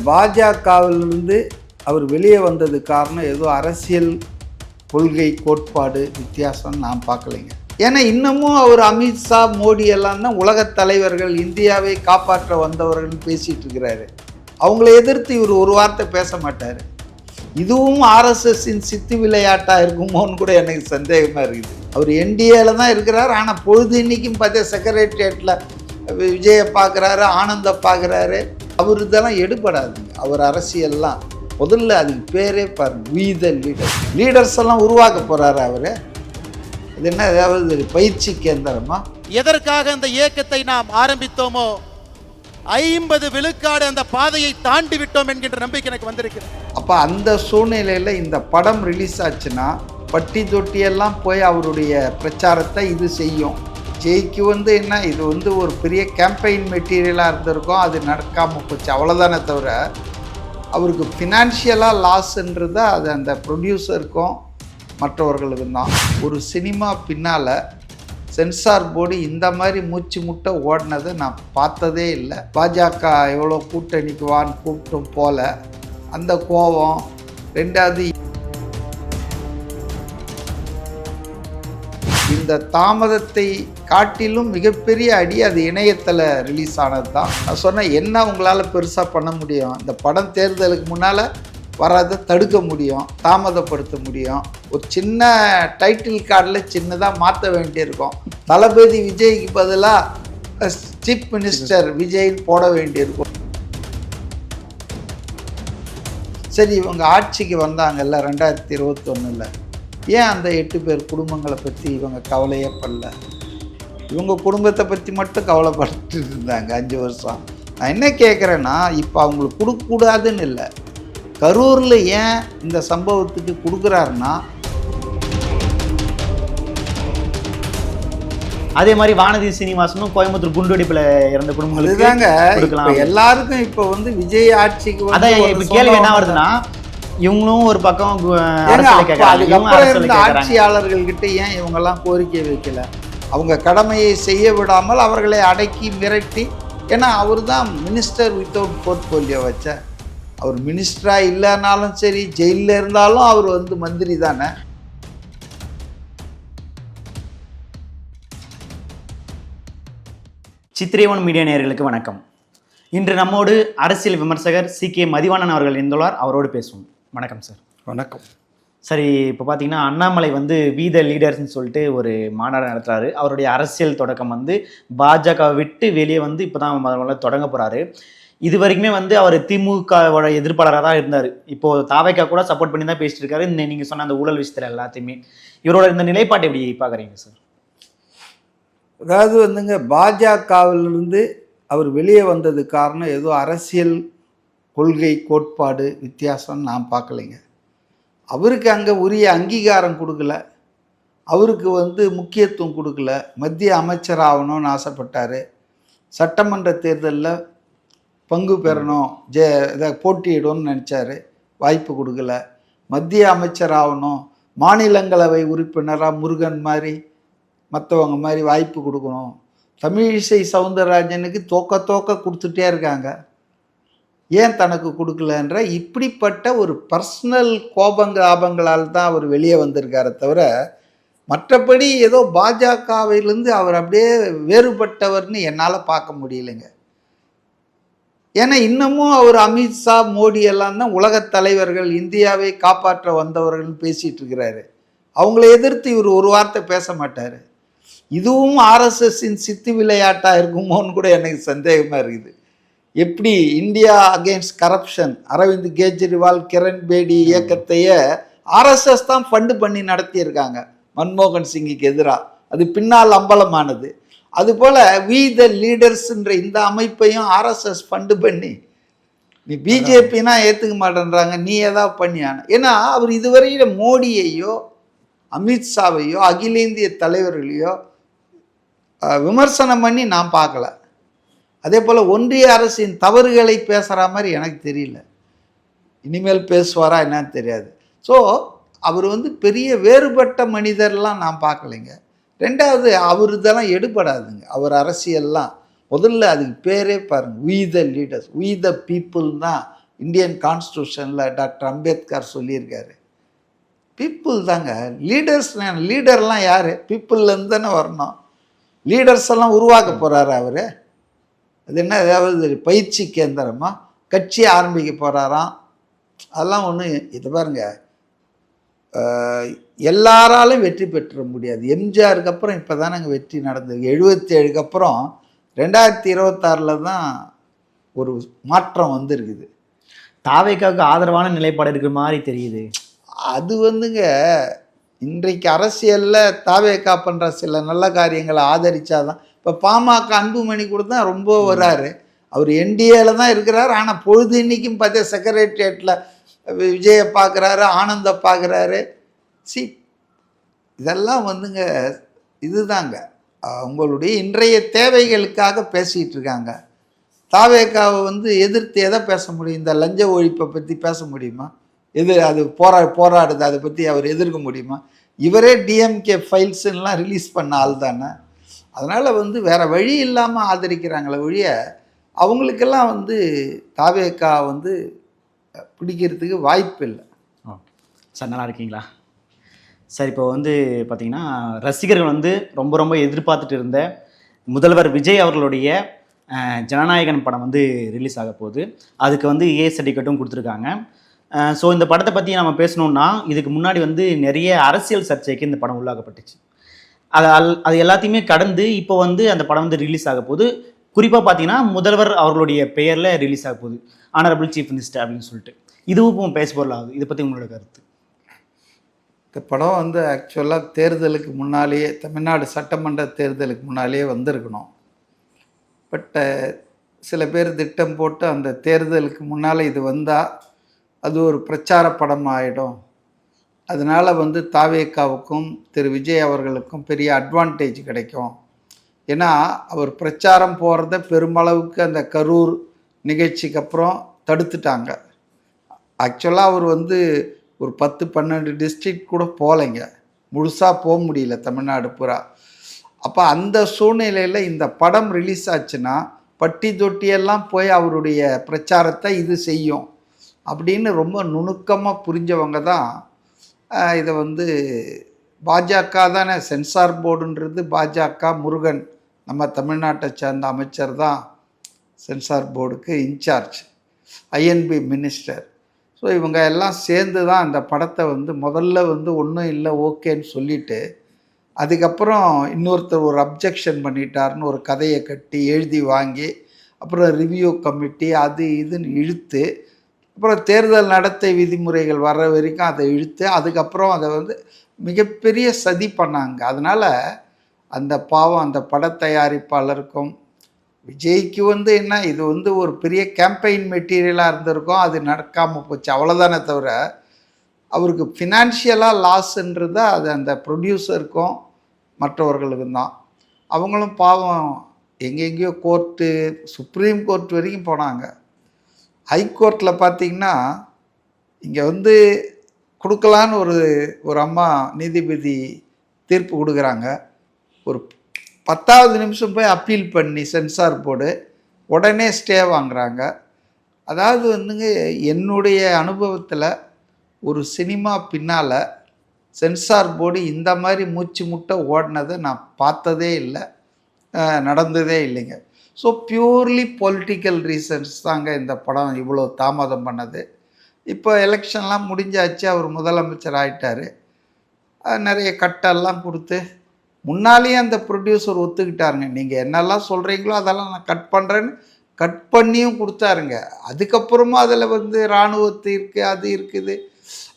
பாஜகவிலிருந்து அவர் வெளியே வந்தது காரணம் ஏதோ அரசியல் கொள்கை கோட்பாடு வித்தியாசம் நான் பார்க்கலைங்க. ஏன்னா இன்னமும் அவர் அமித்ஷா மோடி எல்லாம் தான் உலகத் தலைவர்கள், இந்தியாவை காப்பாற்ற வந்தவர்கள் பேசிகிட்டு இருக்கிறாரு. அவங்கள எதிர்த்து இவர் ஒரு வார்த்தை பேச மாட்டார். இதுவும் ஆர்எஸ்எஸ்ஸின் சித்து விளையாட்டாக இருக்குமோன்னு கூட எனக்கு சந்தேகமாக இருக்குது. அவர் என்டிஏல தான் இருக்கிறார். ஆனால் பொழுது இன்னைக்கும் பார்த்தா செக்ரட்டேரியட்டில் விஜயை பார்க்குறாரு, ஆனந்தை பார்க்குறாரு. அவர் இதெல்லாம் எடுபடாதுங்க. அவர் அரசியல்லாம் முதல்ல அதுக்கு பேரே பாருங்க, வி த லீடர்ஸ் எல்லாம் உருவாக்க போகிறாரு அவர். இது என்ன ஏதாவது பயிற்சி கேந்திரமா? எதற்காக அந்த இயக்கத்தை நாம் ஆரம்பித்தோமோ 50 விழுக்காடு அந்த பாதையை தாண்டி விட்டோம் என்கின்ற நம்பிக்கை எனக்கு வந்திருக்கிறது. அப்போ அந்த சூழ்நிலையில் இந்த படம் ரிலீஸ் ஆச்சுன்னா பட்டி தொட்டியெல்லாம் போய் அவருடைய பிரச்சாரத்தை இது செய்யும். ஜெய்க்கு என்ன இது ஒரு பெரிய கேம்பெயின் மெட்டீரியலாக இருந்திருக்கும். அது நடக்காமல் போச்சு, அவ்வளோதானே தவிர அவருக்கு ஃபினான்ஷியலாக லாஸ்ன்றது அது அந்த ப்ரொடியூசருக்கும் மற்றவர்களுக்கு தான். ஒரு சினிமா பின்னால் சென்சார் போர்டு இந்த மாதிரி மூச்சு முட்டை ஓடினதை நான் பார்த்ததே இல்லை. பாஜக எவ்வளோ கூட்டணிக்கு வான்னு கூப்பிட்டும் போல அந்த கோபம். ரெண்டாவது இந்த தாமதத்தை காட்டிலும் மிகப்பெரிய அடி அது இணையத்தில் ரிலீஸ் ஆனது தான். நான் சொன்னேன், என்ன உங்களால் பெருசாக பண்ண முடியும்? இந்த படம் தேர்தலுக்கு முன்னால் வராத தடுக்க முடியும், தாமதப்படுத்த முடியும். ஒரு சின்ன டைட்டில் கார்டில் சின்னதாக மாற்ற வேண்டியிருக்கும். தளபதி விஜய்க்கு பதிலாக சீஃப் மினிஸ்டர் விஜய்ன்னு போட வேண்டியிருக்கும். சரி, இவங்க ஆட்சிக்கு வந்தாங்கல்ல 2021, ஏன் அந்த 8 பேர் குடும்பங்களை பற்றி இவங்க கவலையே படல? இவங்க குடும்பத்தை பற்றி மட்டும் கவலைப்பட்டு இருந்தாங்க 5 வருஷம். நான் என்ன கேட்குறேன்னா, இப்போ அவங்களுக்கு கொடுக்கக்கூடாதுன்னு இல்லை, கரூரில் ஏன் இந்த சம்பவத்துக்கு கொடுக்குறாருன்னா, அதே மாதிரி வானதி சீனிவாசனும் கோயம்புத்தூர் குண்டுவெடிப்பில் இறந்த குடும்பங்களுக்கு தாங்க எல்லாருக்கும் இப்போ விஜய் ஆட்சிக்கு அதான் இப்போ கேள்வி என்ன வருதுன்னா, இவங்களும் ஒரு பக்கம் ஆட்சியாளர்கள்கிட்ட ஏன் இவங்கெல்லாம் கோரிக்கை வைக்கல? அவங்க கடமையை செய்ய விடாமல் அவர்களை அடக்கி மிரட்டி. ஏன்னா அவர் தான் மினிஸ்டர் வித்தவுட் போர்ட்ஃபோலியோ வச்ச. அவர் மினிஸ்டராக இல்லைனாலும் சரி, ஜெயிலில் இருந்தாலும் அவர் மந்திரி தானே. சித்திரைவன் மீடியா நேயர்களுக்கு வணக்கம். இன்று நம்மோடு அரசியல் விமர்சகர் CK மதிவாணன் அவர்கள் இருந்துள்ளார். அவரோடு பேசுவோம். வணக்கம் சார். வணக்கம். சரி, இப்போ பார்த்தீங்கன்னா அண்ணாமலை வி த லீடர்ஸ்ன்னு சொல்லிட்டு ஒரு மாநாடு நடத்துகிறாரு. அவருடைய அரசியல் தொடக்கம் பாஜக விட்டு வெளியே இப்போ தான் முதல்ல தொடங்க போகிறாரு. இது வரைக்குமே அவர் திமுகவோட எதிர்ப்பாளராக தான் இருந்தார். இப்போது தாவைக்கா கூட சப்போர்ட் பண்ணி தான் பேசிட்டு இருக்காரு. நீங்கள் சொன்ன அந்த ஊழல் விஷயத்தில் எல்லாத்தையுமே இவரோட இந்த நிலைப்பாட்டை எப்படி பார்க்குறீங்க சார்? அதாவது பாஜகவிலிருந்து அவர் வெளியே வந்தது காரணம் ஏதோ அரசியல் கொள்கை கோட்பாடு வித்தியாசம் நான் பார்க்கலைங்க. அவருக்கு அங்கே உரிய அங்கீகாரம் கொடுக்கல, அவருக்கு முக்கியத்துவம் கொடுக்கல. மத்திய அமைச்சர் ஆகணும்னு ஆசைப்பட்டார். சட்டமன்ற தேர்தலில் பங்கு பெறணும், இதை போட்டியிடும்னு நினச்சார், வாய்ப்பு கொடுக்கல. மத்திய அமைச்சர் ஆகணும், மாநிலங்களவை உறுப்பினராக முருகன் மாதிரி மற்றவங்க மாதிரி வாய்ப்பு கொடுக்கணும். தமிழிசை சவுந்தரராஜனுக்கு தோக்க கொடுத்துட்டே இருக்காங்க, ஏன் தனக்கு கொடுக்கலன்ற இப்படிப்பட்ட ஒரு பர்சனல் ஆபங்களால் தான் அவர் வெளியே வந்திருக்கார தவிர மற்றபடி ஏதோ பாஜகவிலிருந்து அவர் அப்படியே வேறுபட்டவர்னு என்னால் பார்க்க முடியலைங்க. ஏன்னா இன்னமும் அவர் அமித்ஷா மோடி எல்லாம் தான் உலகத் தலைவர்கள், இந்தியாவை காப்பாற்ற வந்தவர்கள்னு பேசிகிட்டு இருக்கிறாரு. அவங்கள எதிர்த்து இவர் ஒரு வார்த்தை பேச மாட்டார். இதுவும் ஆர்எஸ்எஸ்ஸின் சித்து விளையாட்டாக இருக்குமோன்னு கூட எனக்கு சந்தேகமாக இருக்குது. எப்படி India against corruption, Arvind Kejriwal, Kiran Bedi இயக்கத்தையே ஆர்எஸ்எஸ் தான் ஃபண்டு பண்ணி நடத்தியிருக்காங்க மன்மோகன் சிங்குக்கு எதிராக. அது பின்னால் அம்பலமானது. அதுபோல் வி த லீடர்ஸ்ன்ற இந்த அமைப்பையும் ஆர்எஸ்எஸ் ஃபண்டு பண்ணி, நீ பிஜேபினா ஏற்றுக்க மாட்டேன்றாங்க, நீ ஏதாவது பண்ணியான. ஏன்னா அவர் இதுவரையில் மோடியையோ அமித்ஷாவையோ அகில இந்திய தலைவர்களையோ விமர்சனம் பண்ணி நான் பார்க்கல. அதே போல் ஒன்றிய அரசின் தவறுகளை பேசுகிற மாதிரி எனக்கு தெரியல. இனிமேல் பேசுவாரா என்னன்னு தெரியாது. ஸோ அவர் பெரிய வேறுபட்ட மனிதர்லாம் நான் பார்க்கலைங்க. ரெண்டாவது, அவர் இதெல்லாம் எடுபடாதுங்க. அவர் அரசியல்லாம் முதல்ல அதுக்கு பேரே பாருங்கள், we the leaders, we the people தான் இந்தியன் கான்ஸ்டியூஷனில் டாக்டர் அம்பேத்கர் சொல்லியிருக்காரு. பீப்புள் தாங்க லீடர்ஸ். லீடர்லாம் யார்? பீப்புள்லேருந்து தானே வரணும். லீடர்ஸ் எல்லாம் உருவாக்க போகிறாரு அவர். அது என்ன ஏதாவது பயிற்சி கேந்திரமா? கட்சி ஆரம்பிக்க போகிறாராம். அதெல்லாம் ஒன்றும் இது பாருங்க, எல்லாராலும் வெற்றி பெற்ற முடியாது. எம்ஜிஆருக்கு அப்புறம் இப்போ தானங்க வெற்றி நடந்தது. 77க்கு அப்புறம் 2026 தான் ஒரு மாற்றம் வந்திருக்குது. தாவேக்காவுக்கு ஆதரவான நிலைப்பாடு இருக்கிற மாதிரி தெரியுது. அது வந்துங்க இன்றைக்கு அரசியலில் தாவேக்கா பண்ணுற சில நல்ல காரியங்களை ஆதரிச்சாதான். இப்போ பாமக அன்புமணி கூட தான் ரொம்ப வராரு. அவர் என்டிஏல தான் இருக்கிறார். ஆனால் பொழுது இன்னைக்கும் பார்த்தா செக்ரட்டேரியட்டில் விஜயை பார்க்குறாரு, ஆனந்த பார்க்குறாரு. இதெல்லாம் வந்துங்க இதுதாங்க அவங்களுடைய இன்றைய தேவைகளுக்காக பேசிகிட்டு இருக்காங்க. தாவேக்காவை வந்து எதிர்த்து எதை பேச முடியும்? இந்த லஞ்ச ஒழிப்பை பற்றி பேச முடியுமா? அது போராடுது, அதை பற்றி அவர் எதிர்க்க முடியுமா? இவரே டிஎம்கே ஃபைல்ஸ்லாம் ரிலீஸ் பண்ண ஆள் தானே. அதனால் வந்து வேறு வழி இல்லாமல் ஆதரிக்கிறாங்களே ஒழிய அவங்களுக்கெல்லாம் வந்து தாவேக்கா வந்து பிடிக்கிறதுக்கு வாய்ப்பு இல்லை. ஓகே சார், நல்லா இருக்கீங்களா சார்? இப்போ வந்து பார்த்தீங்கன்னா ரசிகர்கள் வந்து ரொம்ப ரொம்ப எதிர்பார்த்துட்டு இருந்த முதல்வர் விஜய் அவர்களுடைய ஜனநாயகன் படம் வந்து ரிலீஸ் ஆக போகுது. அதுக்கு வந்து ஏ சர்டிஃபிகேட்டும் கொடுத்துருக்காங்க. ஸோ இந்த படத்தை பற்றி நம்ம பேசணுன்னா இதுக்கு முன்னாடி வந்து நிறைய அரசியல் சர்ச்சைக்கு இந்த படம் உள்ளாகப்பட்டுச்சு. அது எல்லாத்தையுமே கடந்து இப்போ வந்து அந்த படம் வந்து ரிலீஸ் ஆக போகுது. குறிப்பாக பார்த்தீங்கன்னா முதல்வர் அவர்களுடைய பெயரில் ரிலீஸ் ஆக போகுது, ஆனரபிள் சீஃப் மினிஸ்டர் அப்படின்னு சொல்லிட்டு. இதுவும் பேசுபொருள் ஆகுது. இதை பற்றி உங்களோட கருத்து? இந்த படம் வந்து ஆக்சுவலாக தேர்தலுக்கு முன்னாலேயே, தமிழ்நாடு சட்டமன்ற தேர்தலுக்கு முன்னாலேயே வந்திருக்கணும். பட் சில பேர் திட்டம் போட்டு அந்த தேர்தலுக்கு முன்னால் இது வந்தால் அது ஒரு பிரச்சார படம் ஆகிடும். அதனால் வந்து தாவேக்காவுக்கும் திரு விஜய் அவர்களுக்கும் பெரிய அட்வான்டேஜ் கிடைக்கும். ஏன்னா அவர் பிரச்சாரம் போகிறத பெருமளவுக்கு அந்த கரூர் நிகழ்ச்சிக்கு அப்புறம் தடுத்துட்டாங்க. ஆக்சுவலாக அவர் வந்து ஒரு 10-12 டிஸ்ட்ரிக்ட் கூட போகலைங்க, முழுசாக போக முடியல தமிழ்நாடு பூரா. அப்போ அந்த சூழ்நிலையில் இந்த படம் ரிலீஸ் ஆச்சுன்னா பட்டி தொட்டியெல்லாம் போய் அவருடைய பிரச்சாரத்தை இது செய்யும் அப்படின்னு ரொம்ப நுணுக்கமாக புரிஞ்சவங்க தான் இதை வந்து பாஜக தானே சென்சார் போர்டுன்றது. பாஜக முருகன் நம்ம தமிழ்நாட்டை சேர்ந்த அமைச்சர் தான் சென்சார் போர்டுக்கு இன்சார்ஜ், ஐஎன்பி மினிஸ்டர். ஸோ இவங்க எல்லாம் சேர்ந்து தான் அந்த படத்தை வந்து முதல்ல வந்து ஒன்றும் இல்லை ஓகேன்னு சொல்லிவிட்டு அதுக்கப்புறம் இன்னொருத்தர் ஒரு அப்ஜெக்ஷன் பண்ணிட்டார்னு ஒரு கதையை கட்டி எழுதி வாங்கி அப்புறம் ரிவ்யூ கமிட்டி அது இதுன்னு இழுத்து அப்புறம் தேர்தல் நடத்தை விதிமுறைகள் வர்ற வரைக்கும் அதை இழுத்து அதுக்கப்புறம் அதை வந்து மிகப்பெரிய சதி பண்ணாங்க. அதனால் அந்த பாவம் அந்த பட தயாரிப்பாளருக்கும் விஜய்க்கு வந்து என்ன இது வந்து ஒரு பெரிய கேம்பெயின் மெட்டீரியலாக இருந்திருக்கும். அது நடக்காமல் போச்சு, அவ்வளோதானே தவிர அவருக்கு ஃபினான்ஷியலாக லாஸ்ன்றது அது அந்த ப்ரொடியூசருக்கும் மற்றவர்களுக்கும் தான். அவங்களும் பாவம் எங்கெங்கேயோ கோர்ட்டு, சுப்ரீம் கோர்ட் வரைக்கும் போனாங்க. ஹைகோர்ட்டில் பார்த்திங்கன்னா இங்கே வந்து கொடுக்கலான்னு ஒரு அம்மா நீதிபதி தீர்ப்பு கொடுக்குறாங்க. ஒரு 10வது நிமிஷம் போய் அப்பீல் பண்ணி சென்சார் போர்டு உடனே ஸ்டே வாங்குறாங்க. அதாவது வந்துங்க என்னுடைய அனுபவத்தில் ஒரு சினிமா பின்னால் சென்சார் போர்டு இந்த மாதிரி மூச்சு முட்டை ஓடினதை நான் பார்த்ததே இல்லை, நடந்ததே இல்லைங்க. ஸோ பியூர்லி பொலிட்டிக்கல் ரீசன்ஸ் தாங்க இந்த படம் இவ்வளோ தாமதம் பண்ணது. இப்போ எலெக்ஷன்லாம் முடிஞ்சாச்சு, அவர் முதலமைச்சர் ஆகிட்டார். நிறைய கட்டெல்லாம் கொடுத்து முன்னாலேயே அந்த ப்ரொடியூசர் ஒத்துக்கிட்டாருங்க. நீங்கள் என்னெல்லாம் சொல்கிறீங்களோ அதெல்லாம் நான் கட் பண்ணுறேன்னு கட் பண்ணியும் கொடுத்தாருங்க. அதுக்கப்புறமா அதில் வந்து இராணுவத்து இருக்குது அது இருக்குது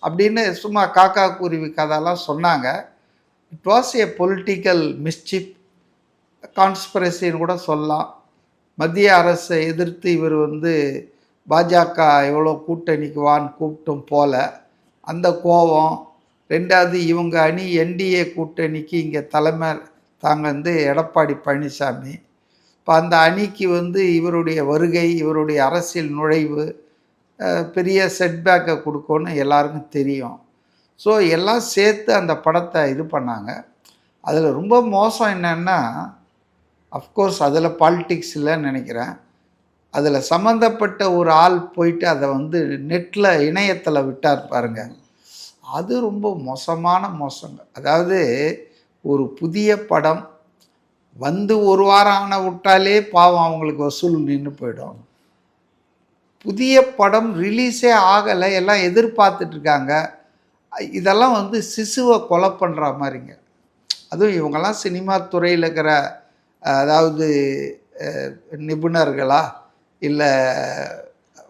அப்படின்னு சும்மா காக்கா குருவி கதைலாம் சொன்னாங்க. இட் வாஸ் ஏ பொலிட்டிக்கல் மிஸ்சிப் கான்ஸ்பிரசின்னு கூட சொல்லலாம். மத்திய அரசை எதிர்த்து இவர் வந்து பாஜக எவ்வளோ கூட்டணிக்கு வான்னு கூப்பிட்டும் போல அந்த கோபம். ரெண்டாவது இவங்க அணி என்டிஏ கூட்டணிக்கு இங்கே தலைமை தாங்க வந்து எடப்பாடி பழனிசாமி. இப்போ அந்த அணிக்கு வந்து இவருடைய வருகை, இவருடைய அரசியல் நுழைவு பெரிய செட்பேக்கை கொடுக்கும்னு எல்லாருக்கும் தெரியும். ஸோ எல்லாம் சேர்த்து அந்த படத்தை இது பண்ணாங்க. அதில் ரொம்ப மோசம் என்னன்னா, அஃப்கோர்ஸ் அதில் பாலிட்டிக்ஸ் இல்லைன்னு நினைக்கிறேன். அதில் சம்மந்தப்பட்ட ஒரு ஆள் போயிட்டு அதை வந்து நெட்டில் இணையத்தில் விட்டார் பாருங்க, அது ரொம்ப மோசமான மோசங்க. அதாவது ஒரு புதிய படம் வந்து ஒரு வாரம் ஆன விட்டாலே பாவம் அவங்களுக்கு வசூல் நின்று போயிடும். புதிய படம் ரிலீஸே ஆகலை, எல்லாம் எதிர்பார்த்துட்ருக்காங்க. இதெல்லாம் வந்து சிசுவை கொலை பண்ணுற மாதிரிங்க. அதுவும் இவங்கெல்லாம் சினிமா துறையில் இருக்கிற அதாவது நிபுணர்களா இல்லை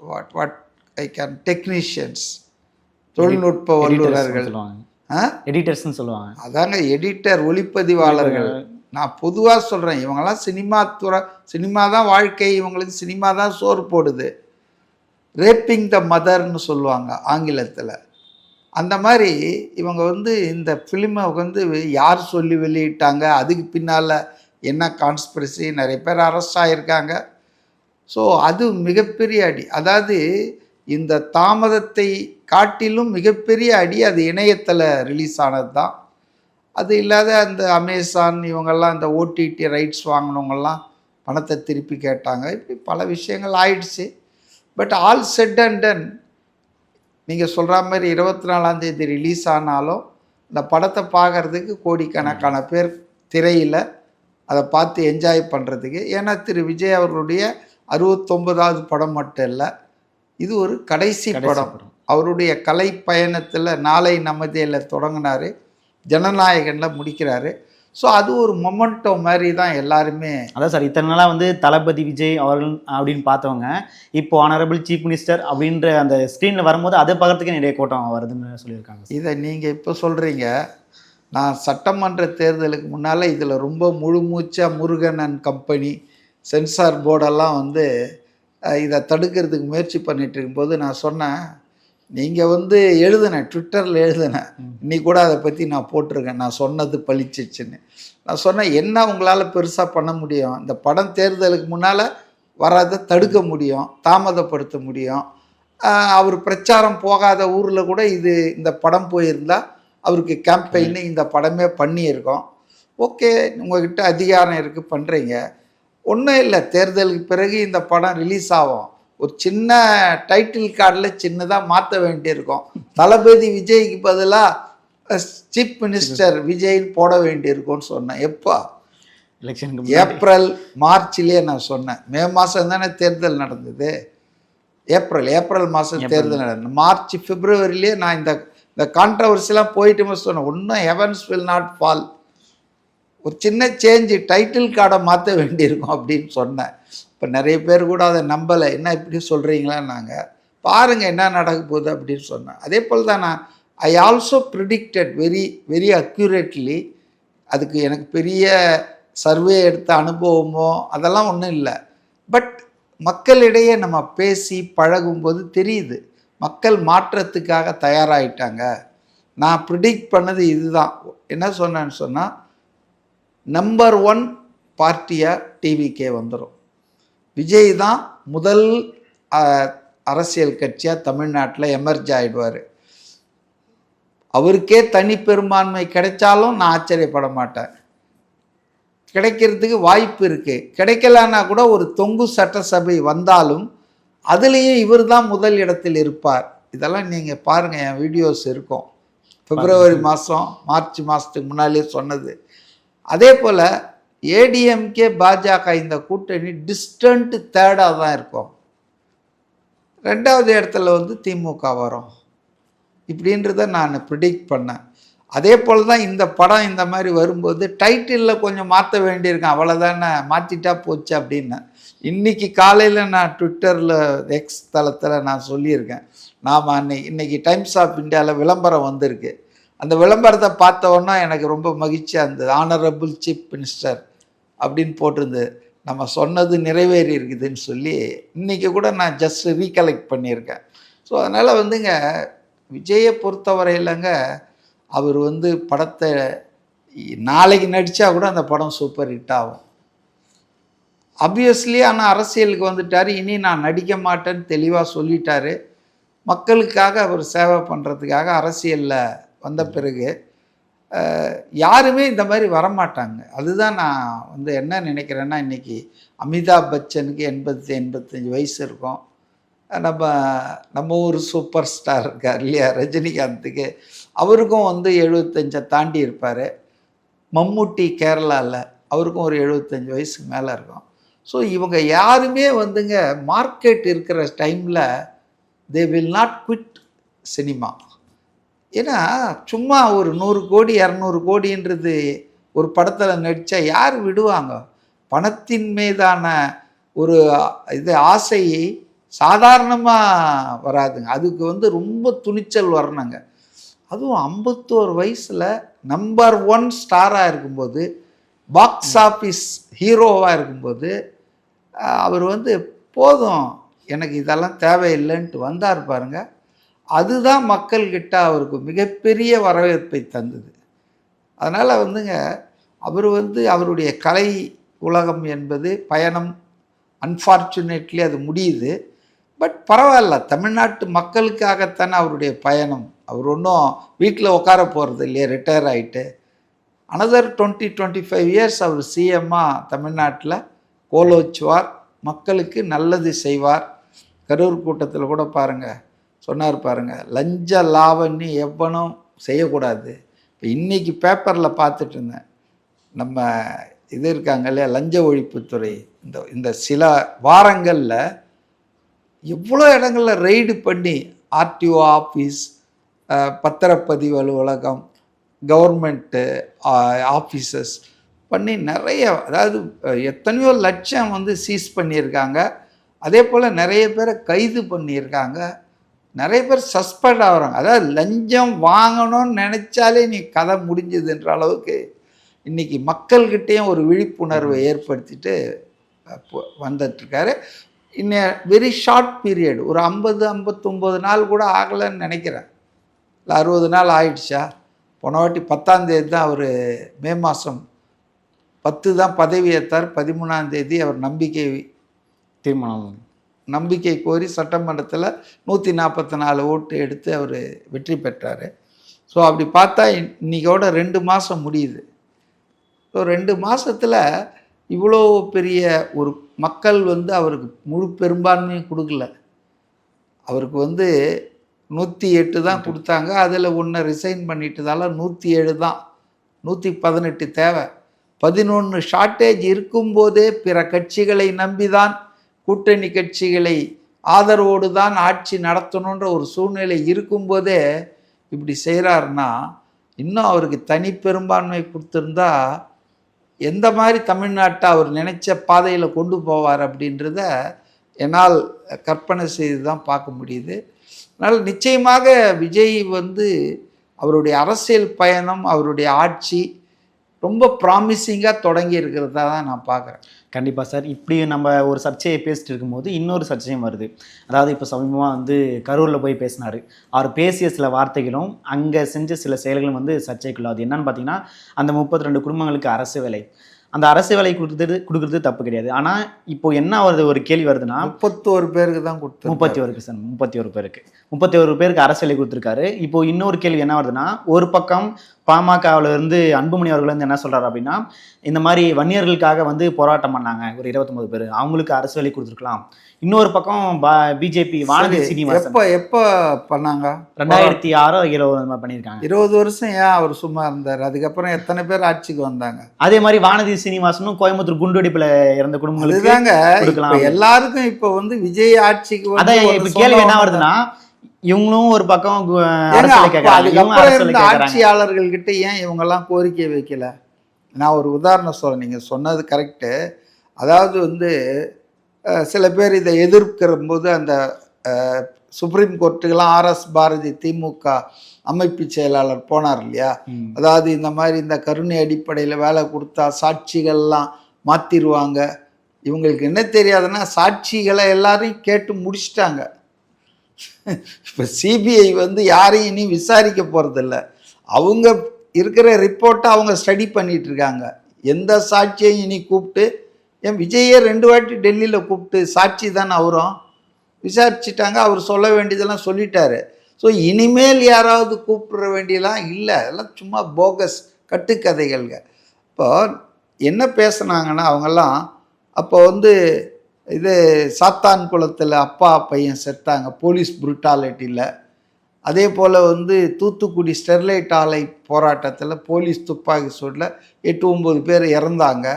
வாட் ஐ கேன் டெக்னீஷியன்ஸ், தொழில்நுட்ப வல்லுநர்கள், எடிட்டர்ஸ்னு சொல்லுவாங்க. அதாங்க எடிட்டர், ஒளிப்பதிவாளர்கள். நான் பொதுவாக சொல்கிறேன், இவங்கெல்லாம் சினிமா தான் வாழ்க்கை, இவங்களுக்கு சினிமா தான் சோறு போடுது. ரேப்பிங் த மதர்னு சொல்லுவாங்க ஆங்கிலத்தில். அந்த மாதிரி இவங்க வந்து இந்த ஃபிலிமை வந்து யார் சொல்லி வெளியிட்டாங்க, அதுக்கு பின்னால் என்ன கான்ஸ்பிரசி, நிறைய பேர் அரெஸ்ட் ஆகியிருக்காங்க. ஸோ அது மிகப்பெரிய அடி. அதாவது இந்த தாமதத்தை காட்டிலும் மிகப்பெரிய அடி அது இணையத்தில் ரிலீஸ் ஆனது தான். அது இல்லாத அந்த அமேசான் இவங்கெல்லாம் இந்த ஓடிடி ரைட்ஸ் வாங்கினவங்கெல்லாம் பணத்தை திருப்பி கேட்டாங்க. இப்படி பல விஷயங்கள் ஆயிடுச்சு. But all set and ton, நீங்கள் சொல்கிற மாதிரி 24ஆம் தேதி ரிலீஸ் ஆனாலும் இந்த படத்தை பார்க்குறதுக்கு கோடிக்கணக்கான பேர் திரையில் அதை பார்த்து என்ஜாய் பண்ணுறதுக்கு. ஏன்னா திரு விஜய் அவர்களுடைய 69வது படம் மட்டும் இல்லை, இது ஒரு கடைசி படம். அவருடைய கலை பயணத்தில் நாளை நமதேல தொடங்கினார், ஜனநாயகனில் முடிக்கிறாரு. ஸோ அது ஒரு மொமெண்டோ மாதிரி தான் எல்லாருமே. அதான் சார், இத்தனை நாளாக வந்து தளபதி விஜய் அவர்கள் அப்படின்னு பார்த்தவங்க இப்போ ஆனரபிள் சீஃப் மினிஸ்டர் அப்படின்ற அந்த ஸ்க்ரீனில் வரும்போது அதை பார்க்கறதுக்கு நிறைய கூட்டம் வருதுன்னு சொல்லியிருக்காங்க. இதை நீங்கள் இப்போ சொல்கிறீங்க, நான் சட்டமன்ற தேர்தலுக்கு முன்னால் இதில் ரொம்ப முழுமூச்சாக முருகன் அண்ட் கம்பெனி சென்சார் போர்டெல்லாம் வந்து இதை தடுக்கிறதுக்கு முயற்சி பண்ணிட்டு இருக்கும்போது நான் சொன்னேன், நீங்கள் வந்து எழுதுனேன், ட்விட்டரில் எழுதுனேன், இன்னைக்கு கூட அதை பற்றி நான் போட்டிருக்கேன், நான் சொன்னது பழிச்சிச்சுன்னு. நான் சொன்னேன், என்ன உங்களால் பெருசாக பண்ண முடியும், இந்த படம் தேர்தலுக்கு முன்னால் வராத தடுக்க முடியும், தாமதப்படுத்த முடியும். அவர் பிரச்சாரம் போகாத ஊரில் கூட இந்த படம் போயிருந்தால் அவருக்கு கேம்பெயின் இந்த படமே பண்ணியிருக்கோம். ஓகே, உங்கள்கிட்ட அதிகாரம் இருக்குது, பண்ணுறீங்க. ஒன்றும் இல்லை, தேர்தலுக்கு பிறகு இந்த படம் ரிலீஸ் ஆகும், ஒரு சின்ன டைட்டில் கார்டில் சின்னதாக மாற்ற வேண்டியிருக்கும். தளபதி விஜய்க்கு பதிலாக சீஃப் மினிஸ்டர் விஜய்ன்னு போட வேண்டியிருக்கும்னு சொன்னேன். எப்போ? எலெக்ஷனுக்கு ஏப்ரல் மார்ச்லேயே நான் சொன்னேன். மே மாதம் தானே தேர்தல் நடந்தது, ஏப்ரல் மாதம் தேர்தல் நடந்தது. மார்ச் பிப்ரவரியிலே நான் இந்த கான்ட்ரவர்சிலாம் போயிட்டு சொன்னேன், ஒன்றும் ஹெவன்ஸ் வில் நாட் ஃபால், ஒரு சின்ன சேஞ்சு டைட்டில் கார்டை மாற்ற வேண்டியிருக்கும் அப்படின்னு சொன்னேன். இப்போ நிறைய பேர் கூட அதை நம்பலை, என்ன இப்படி சொல்கிறீங்களா, நாங்கள் பாருங்கள் என்ன நடக்க போகுது அப்படின்னு சொன்னேன். அதே போல் தான் I also predicted very accurately. அதுக்கு எனக்கு பெரிய சர்வே எடுத்த அனுபவமோ அதெல்லாம் ஒன்றும் இல்லை. பட் மக்களிடையே நம்ம பேசி பழகும்போது தெரியுது, மக்கள் மாற்றத்துக்காக தயாராகிட்டாங்க. நான் ப்ரிடிக்ட் பண்ணது இதுதான். என்ன சொன்னேன்னு சொன்னால், நம்பர் 1 பார்ட்டியாக டிவிக்கே வந்துடும். விஜய் தான் முதல் அரசியல் கட்சியாக தமிழ்நாட்டில் எமர்ஜ் ஆகிடுவார். அவருக்கே தனி பெரும்பான்மை கிடைச்சாலும் நான் ஆச்சரியப்பட மாட்டேன். கிடைக்கிறதுக்கு வாய்ப்பு இருக்குது. கிடைக்கலன்னா கூட ஒரு தொங்கு சட்டசபை வந்தாலும் அதுலேயும் இவர் தான் முதல் இடத்தில் இருப்பார். இதெல்லாம் நீங்கள் பாருங்கள், என் வீடியோஸ் இருக்கும், பிப்ரவரி மாதம் மார்ச் மாதத்துக்கு முன்னாலே சொன்னது. அதே போல் ஏடிஎம்கே பாஜக இந்த கூட்டணி டிஸ்டன்ட் தேர்டாக தான் இருக்கும். 2வது இடத்துல வந்து திமுக வரும் இப்படின்றத நான் ப்ரிடிக்ட் பண்ணேன். அதே போல் தான் இந்த படம் இந்த மாதிரி வரும்போது டைட்டிலில் கொஞ்சம் மாற்ற வேண்டியிருக்கேன், அவ்வளோதானே, மாற்றிட்டா போச்சு அப்படின்னு. இன்றைக்கி காலையில் நான் ட்விட்டரில் எக்ஸ் தளத்தில் நான் சொல்லியிருக்கேன், நாம் இன்னைக்கு டைம்ஸ் ஆஃப் இந்தியாவில் விளம்பரம் வந்திருக்கு. அந்த விளம்பரத்தை பார்த்தோன்னா எனக்கு ரொம்ப மகிழ்ச்சியாக இருந்தது. ஆனரபிள் சீஃப் மினிஸ்டர் அப்படின்னு போட்டிருந்தது. நம்ம சொன்னது நிறைவேறி இருக்குதுன்னு சொல்லி இன்றைக்கி கூட நான் ஜஸ்ட் ரீகலெக்ட் பண்ணியிருக்கேன். ஸோ அதனால் வந்துங்க, விஜயை பொறுத்தவரையிலங்க, அவர் வந்து படத்தை நாளைக்கு நடித்தா கூட அந்த படம் சூப்பர் ஹிட் ஆகும் ஆப்வியஸ்லி. ஆனால் அரசியலுக்கு வந்துட்டார், இனி நான் நடிக்க மாட்டேன்னு தெளிவாக சொல்லிட்டாரு. மக்களுக்காக அவர் சேவை பண்ணுறதுக்காக அரசியலில் வந்த பிறகு யாருமே இந்த மாதிரி வரமாட்டாங்க. அதுதான் நான் வந்து என்ன நினைக்கிறேன்னா, இன்றைக்கி அமிதாப் பச்சனுக்கு 85 வயசு இருக்கும். நம்ம நம்ம ஊர் சூப்பர் ஸ்டார் இருக்கார் இல்லையா, ரஜினிகாந்துக்கு, அவருக்கும் வந்து 75 தாண்டி இருப்பார். மம்முட்டி கேரளாவில், அவருக்கும் ஒரு 75 வயசுக்கு மேலே இருக்கும். ஸோ இவங்க யாருமே வந்துங்க மார்க்கெட் இருக்கிற டைமில் they will not quit cinema. ஏன்னா சும்மா ஒரு 100 கோடி 200 கோடின்றது ஒரு படத்தில் நடித்தா யார் விடுவாங்க? பணத்தின் மீதான ஒரு இது ஆசையை சாதாரணமாக வராதுங்க. அதுக்கு வந்து ரொம்ப துணிச்சல் வரணுங்க. அதுவும் 51 வயசில் நம்பர் 1 ஸ்டாராக இருக்கும்போது, பாக்ஸ் ஆஃபீஸ் ஹீரோவாக இருக்கும்போது, அவர் வந்து போதும் எனக்கு இதெல்லாம் தேவையில்லைன்ட்டு வந்தார் பாருங்க. அதுதான் மக்கள்கிட்ட அவருக்கு மிகப்பெரிய வரவேற்பை தந்தது. அதனால் வந்துங்க அவர் வந்து அவருடைய கலை உலகம் என்பது பயணம் அன்ஃபார்ச்சுனேட்லி அது முடியுது. பட் பரவாயில்ல, தமிழ்நாட்டு மக்களுக்காகத்தானே அவருடைய பயணம். அவர் ஒன்றும் வீட்டில் உட்கார போகிறது இல்லையா, ரிட்டையர் ஆகிட்டு. அனதர் 20-25 இயர்ஸ் அவர் சிஎம்மாக தமிழ்நாட்டில் கோலோச்சுவார், மக்களுக்கு நல்லது செய்வார். கரூர் கூட்டத்தில் கூட பாருங்கள் சொன்னார் பாருங்கள், லஞ்ச லாவண்ணி எவனும் செய்யக்கூடாது. இப்போ இன்றைக்கி பேப்பரில் பார்த்துட்டு இருந்தேன், நம்ம இது இருக்காங்க இல்லையா லஞ்ச ஒழிப்புத்துறை, இந்த சில வாரங்களில் எவ்வளோ இடங்களில் ரெய்டு பண்ணி ஆர்டிஓ ஆஃபீஸ், பத்திரப்பதிவு அலுவலகம், கவர்மெண்ட்டு ஆஃபீஸஸ் பண்ணி நிறைய, அதாவது எத்தனையோ லட்சம் வந்து சீஸ் பண்ணியிருக்காங்க. அதே போல் நிறைய பேரை கைது பண்ணியிருக்காங்க. நிறைய பேர் சஸ்பெண்ட் ஆகிறாங்க. அதாவது லஞ்சம் வாங்கணும்னு நினச்சாலே நீ கதை முடிஞ்சதுன்ற அளவுக்கு இன்றைக்கி மக்கள்கிட்டையும் ஒரு விழிப்புணர்வை ஏற்படுத்திட்டு வந்துட்டுருக்காரு. இன்னும் வெரி ஷார்ட் பீரியட், ஒரு 50-59 நாள் கூட ஆகலைன்னு நினைக்கிறேன். இல்லை 60 நாள் ஆயிடுச்சா? போன வாட்டி 10ஆம் தேதி தான் அவர், மே மாதம் 10 தான் பதவி ஏற்றார். 13ஆம் தேதி அவர் நம்பிக்கை கோரி சட்டமன்றத்தில் 144 ஓட்டு எடுத்து அவர் வெற்றி பெற்றார். ஸோ அப்படி பார்த்தா இன்றைக்கோட 2 மாதம் முடியுது. ஸோ 2 மாதத்தில் இவ்வளோ பெரிய ஒரு மக்கள் வந்து அவருக்கு முழு பெரும்பான்மையும் கொடுக்கல. அவருக்கு வந்து 108 தான் கொடுத்தாங்க. அதில் ஒன்று ரிசைன் பண்ணிட்டதால 107 தான், 118 தேவை. 11 ஷார்ட்டேஜ் இருக்கும்போதே பிற கட்சிகளை நம்பிதான், கூட்டணி கட்சிகளை ஆதரவோடு தான் ஆட்சி நடத்தணுன்ற ஒரு சூழ்நிலை இருக்கும்போதே இப்படி செய்கிறாருன்னா, இன்னும் அவருக்கு தனி பெரும்பான்மை கொடுத்துருந்தா எந்த மாதிரி தமிழ்நாட்டை அவர் நினைச்ச பாதையில் கொண்டு போவார் அப்படின்றத என்னால் கற்பனை செய்து தான் பார்க்க முடியுது. அதனால் நிச்சயமாக விஜய் வந்து அவருடைய அரசியல் பயணம், அவருடைய ஆட்சி ரொம்ப ப்ராமிசிங்காக தொடங்கி இருக்கிறதா தான் நான் பார்க்குறேன். கண்டிப்பாக சார். இப்படி நம்ம ஒரு சர்ச்சையை பேசிட்டு இருக்கும்போது இன்னொரு சர்ச்சையும் வருது. அதாவது இப்போ சமீபமாக வந்து கரூரில் போய் பேசினார். அவர் பேசிய சில வார்த்தைகளும் அங்கே செஞ்ச சில செயல்களும் வந்து சர்ச்சைக்குள்ளாது. என்னன்னு பார்த்தீங்கன்னா, அந்த 32 குடும்பங்களுக்கு அரசு வேலை, அந்த அரசு வேலை கொடுக்குறது தப்பு கிடையாது. ஆனால் இப்போ என்ன வருது, ஒரு கேள்வி வருதுன்னா, 31 பேருக்கு தான் கொடுத்து 31 பேருக்கு அரசு வேலை கொடுத்துருக்காரு. இப்போ இன்னொரு கேள்வி என்ன வருதுன்னா, ஒரு பக்கம் பாமகவில் இருந்து அன்புமணி அவர்கள் வந்து என்ன சொல்றாரு அப்படின்னா, இந்த மாதிரி வன்னியர்களுக்காக வந்து போராட்டம் பண்ணாங்க ஒரு 29 பேர், அவங்களுக்கு அரசு வேலை கொடுத்துருக்கலாம். இன்னொரு பக்கம் பிஜேபி வானதி சீனிவாசன் எப்போ பண்ணாங்க? 2006-2007 பண்ணியிருக்காங்க. 20 வருஷம் ஏன் அவர் சும்மா இருந்தார்? அதுக்கப்புறம் எத்தனை பேர் ஆட்சிக்கு வந்தாங்க? அதே மாதிரி வானதி சீனிவாசனும் கோயம்புத்தூர் குண்டுவெடிப்புல இறந்த குடும்பங்களுக்கு கொடுக்கலாம். எல்லாருக்கும் இப்போ வந்து விஜய் ஆட்சிக்கு அதான் இப்ப கேள்வி என்ன வருதுன்னா, இவங்களும் ஒரு பக்கம் ஆட்சியாளர்கள் கிட்ட ஏன் இவங்கெல்லாம் கோரிக்கை வைக்கல? நான் ஒரு உதாரணம் சொல்றேன், நீங்க சொன்னது கரெக்டு. அதாவது வந்து சில பேர் இதை எதிர்க்கிற போது அந்த சுப்ரீம் கோர்ட்டுக்கெல்லாம் RS பாரதி திமுக அமைப்பு செயலாளர் போனார் இல்லையா? அதாவது இந்த மாதிரி இந்த கருணை அடிப்படையில் வேலை கொடுத்தா சாட்சிகள்லாம் மாற்றிடுவாங்க. இவங்களுக்கு என்ன தெரியாதுன்னா, சாட்சிகளை எல்லாரையும் கேட்டு முடிச்சிட்டாங்க. இப்போ சிபிஐ வந்து யாரையும் இனி விசாரிக்க போகிறதில்ல. அவங்க இருக்கிற ரிப்போர்ட்டை அவங்க ஸ்டடி பண்ணிகிட்டு இருக்காங்க. எந்த சாட்சியையும் இனி கூப்பிட்டு, ஏன் விஜயே 2 வாட்டி டெல்லியில் கூப்பிட்டு சாட்சி தானே அவரும் விசாரிச்சிட்டாங்க. அவர் சொல்ல வேண்டியதெல்லாம் சொல்லிட்டாரு. ஸோ இனிமேல் யாராவது கூப்பிட வேண்டியலாம் இல்லை, அதெல்லாம் சும்மா போகஸ் கட்டுக்கதைகள்ங்க. இப்போ என்ன பேசுனாங்கன்னா அவங்கெல்லாம் அப்போ வந்து இது சாத்தான் குளத்தில் அப்பா பையன் செத்தாங்க போலீஸ் புருட்டாலிட்டியில். அதே போல் வந்து தூத்துக்குடி ஸ்டெர்லைட் ஆலை போராட்டத்தில் போலீஸ் துப்பாக்கி சூட்டில் 8-9 பேர் இறந்தாங்க.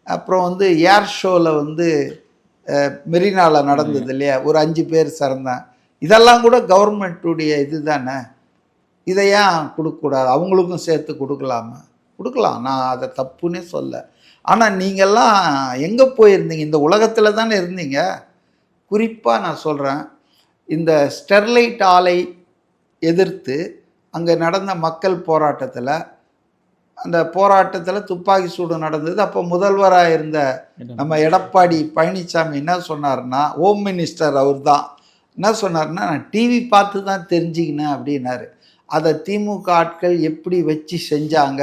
அப்புறம் வந்து ஏர் ஷோவில் வந்து மெரினாவில் நடந்தது இல்லையா, ஒரு 5 பேர் சிறந்தாங்க. இதெல்லாம் கூட கவர்மெண்ட்டுடைய இது தானே, இதை ஏன் கொடுக்கக்கூடாது? அவங்களுக்கும் சேர்த்து கொடுக்கலாமா? கொடுக்கலாம், நான் அதை தப்புன்னே சொல்ல. ஆனால் நீங்கள்லாம் எங்கே போயிருந்தீங்க? இந்த உலகத்தில் தானே இருந்தீங்க. குறிப்பாக நான் சொல்கிறேன், இந்த ஸ்டெர்லைட் ஆலை எதிர்த்து அங்கே நடந்த மக்கள் போராட்டத்தில், அந்த போராட்டத்தில் துப்பாக்கி சூடு நடந்தது. அப்போ முதல்வராக இருந்த நம்ம எடப்பாடி பழனிசாமி என்ன சொன்னார்னா, ஹோம் மினிஸ்டர் அவர் தான், என்ன சொன்னார்னா, நான் டிவி பார்த்து தான் தெரிஞ்சுக்கினேன் அப்படின்னாரு. அதை திமுக ஆட்கள் எப்படி வச்சு செஞ்சாங்க,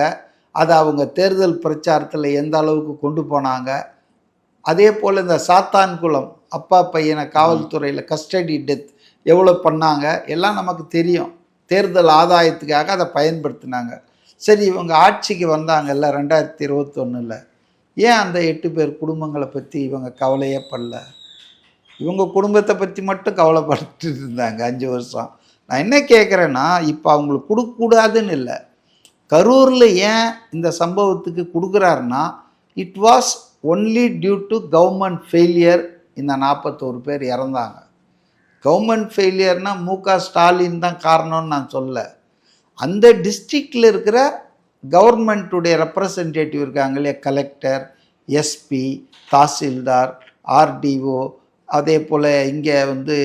அதை அவங்க தேர்தல் பிரச்சாரத்தில் எந்த அளவுக்கு கொண்டு போனாங்க. அதே போல் இந்த சாத்தான்குளம் அப்பா பையனை காவல்துறையில் கஸ்டடி டெத் எவ்வளோ பண்ணாங்க எல்லாம் நமக்கு தெரியும். தேர்தல் ஆதாயத்துக்காக அதை பயன்படுத்தினாங்க. சரி, இவங்க ஆட்சிக்கு வந்தாங்கல்ல 2021, ஏன் அந்த 8 பேர் குடும்பங்களை பற்றி இவங்க கவலையே படல? இவங்க குடும்பத்தை பற்றி மட்டும் கவலைப்பட்டு இருந்தாங்க 5 வருஷம். நான் என்ன கேட்குறேன்னா, இப்போ அவங்களுக்கு கொடுக்கக்கூடாதுன்னு இல்லை, கரூரில் ஏன் இந்த சம்பவத்துக்கு கொடுக்குறாருன்னா, it was only due to government failure. இந்த 41 பேர் இறந்தாங்க. கவர்மெண்ட் ஃபெயிலியர்னால் மு.க. ஸ்டாலின் தான் காரணம்னு நான் சொல்ல. அந்த டிஸ்ட்ரிக்டில் இருக்கிற கவர்மெண்ட்டுடைய ரெப்ரசன்டேட்டிவ் இருக்காங்க இல்லையா, கலெக்டர், எஸ்பி, தாசில்தார், ஆர்டிஓ, அதே போல் இங்கே வந்து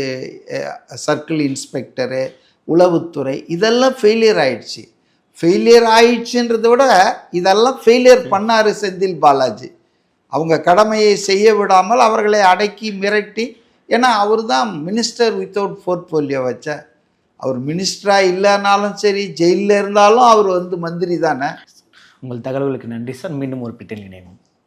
சர்க்கிள் இன்ஸ்பெக்டரு, உளவுத்துறை, இதெல்லாம் ஃபெயிலியர் ஆயிடுச்சு. ஃபெயிலியர் ஆயிடுச்சுன்றதை விட இதெல்லாம் ஃபெயிலியர் பண்ணார் செந்தில் பாலாஜி. அவங்க கடமையை செய்ய விடாமல் அவர்களை அடக்கி மிரட்டி, ஏன்னா அவர் தான் மினிஸ்டர் வித்தவுட் போர்ட்ஃபோலியோ வச்ச. அவர் மினிஸ்டராக இல்லைனாலும் சரி, ஜெயிலில் இருந்தாலும் அவர் வந்து மந்திரி தானே. உங்கள் தகவல்களுக்கு நன்றி சார். மீண்டும் ஒரு பிட்டில் இணைவோம்.